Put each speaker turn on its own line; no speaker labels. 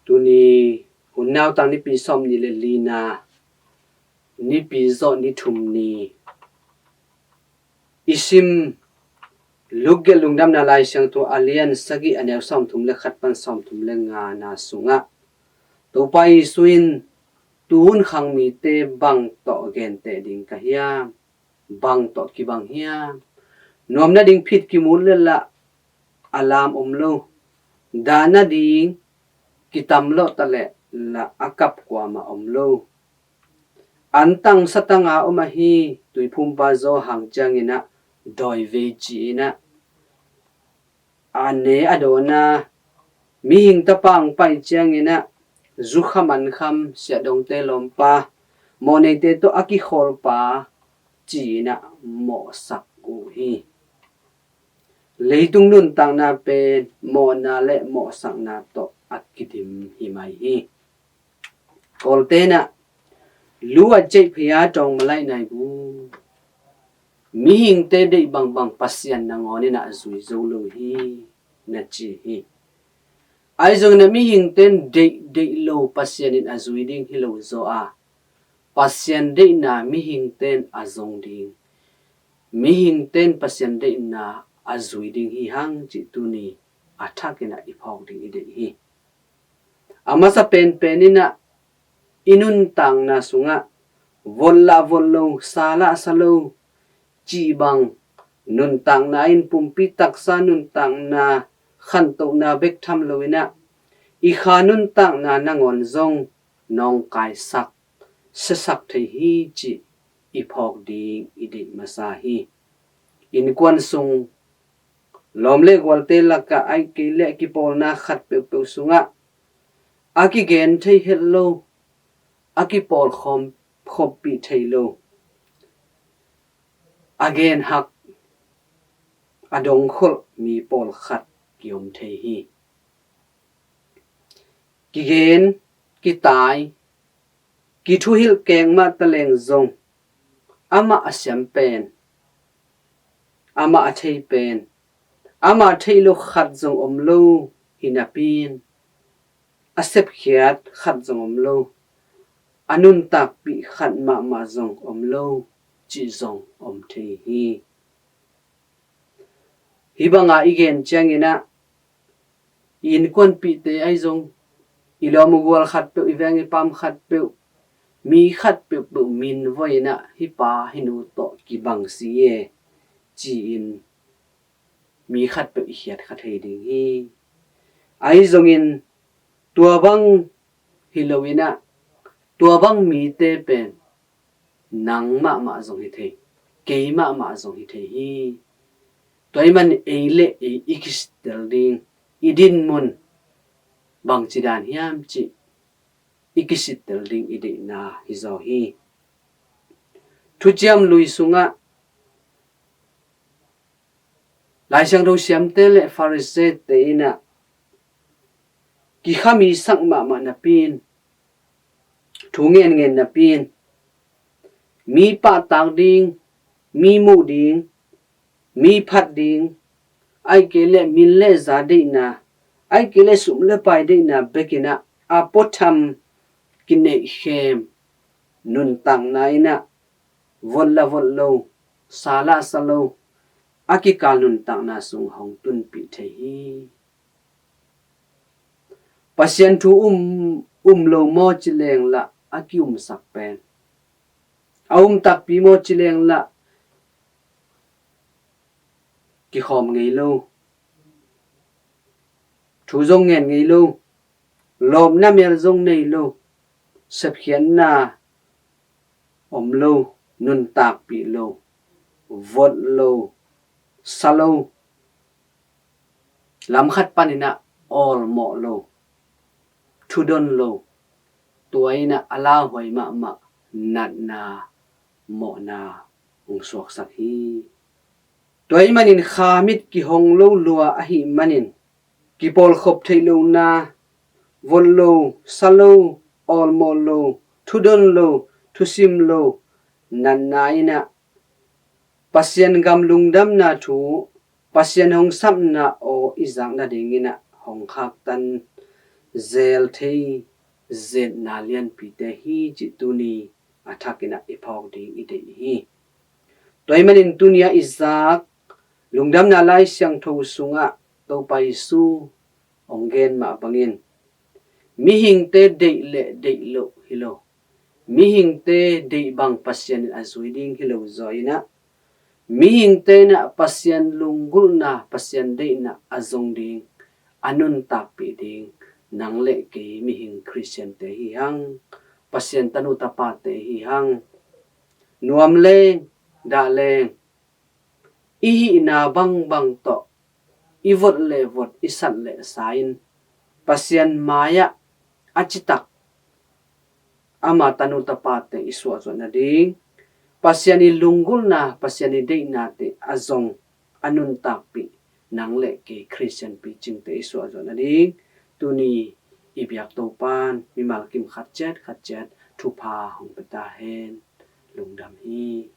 tuni hunau tang ni pi som ni le lina ni pi zo ni thum ni isim lugge lungdam na lai siang to alian sagi anew som thum le khat pan som thum le nga na sunga to pai suin tun khang mi te bang to gen te ding ka hiam bang to ki bang hiam nom na ding phit ki mun le la alam lo dana ding kitam lo tale la akap kwa ma lo antang satanga hi tui phum pa zo hang changina doi ve chi na ane adona mi hing tapang pai changina zu khaman kham sia dong te lompa mone te to aki khol pa chi na mo sak u hi leitung nun tang na pe mo na le mo sak na to akidim hi mai hi kolte na lua chei phia tong malai nai bu mi hing te dei bang bang pasian na ngoni na zui zo lo hi na chi hi ai zong na mi hing ten dei lo pasian in azui ding hi lo zo a pasian dei na mi hing ten azong ding mi hing ten pasian dei na azui ding hi hang chi tu ni athakina iphok ding ide hi amasa pen penina inun tang na sunga volla vollo sala salo chi bang nun tang na in pumpi taksa nun tang na khan to na bek tham loina i khanun tang na nangon zong nong kai sak sasak thei hi chi iphok ding ide masa hi in kwan sung lomle gwalte laka ai ke le ki pol na khat pe pe sunga aki gen thei hello aki pol khom pi thei lo again hak adong khol mi pol khat kiom thei hi ki gen ki tai ki thu hil keng ma taleng zong ama asyam pen ama athei pen ama thei lo khat zong om lo hinapin asep khiat khat zong om lo anun tak pi khat ma zong om lo chi zong om thei hi hibanga igen changina in kon pi te ai zong ilom gwal khat pe iwangi pam khat pe mi khat pe min voina hi pa hinu to ki bang si e chi in mi khat pe hiat khat hei ding hi ai zong in tua bang hilowina tua bang mi te pen nang ma zong hi thei ke ma zong hi thei hi toy man eile e ikistel ding idin mun bang chidan hiam chi ikisitel ding ide na hi zo hi thuchiam lui sunga lai sang do siam te le pharise te ina ki khami sang ma na pin thungen ngen na pin mi pa tang ding mi mu ding mi phat ding ai ke le min le za de na ai ke le sum le pai de na bekina apotham kine khem nun tang na ina volla vollo sala salo aki kal nun tang na sung hong tun pi the hi pasien thu lo mo chileng la aki sak pen tak pi mo chileng la ki khom ngei lo thu zong ngen ngei lo lom na mer zong nei lo sep khian na om lo nun tak pi lo vot lo salo lam khat panina all mo lo thu don lo tuaina ala hoi ma nat na mo na ung sok sak hi toy manin khamit ki hong lo lua a hi manin ki pol khop thailo na vol lo salo all mo lo thu don lo thu sim lo nan na ina pasien gam lungdam na thu pasien hong sam na o izang na dingina hong khak tan zel thei zet na lian pi te hi chi tu ni athakina iphok ding ide hi toimanin tunia izak lungdam na lai siang tho sunga to pai su ongen ma bangin mi hing te dei le dei lo hilo mi hing te dei bang pasien azui ding hilo zoina mi hing te na pasien lungul na pasien dei na azong ding anun tapi ding nang le ke mi hing christian te hi hang pasien tanu tapa te hi hang nuam leng da leng ihi na bang bang to ivot le vot isat le sain pasien maya achitak ama tanu tapate iswa zo na ding pasiani lungul na pasiani dei na te azong anun takpi nang le ke christian pi ching te iswa zo na ding tuni ibyak to pan mi malkim khatchet thu pha hong peta hen lungdam hi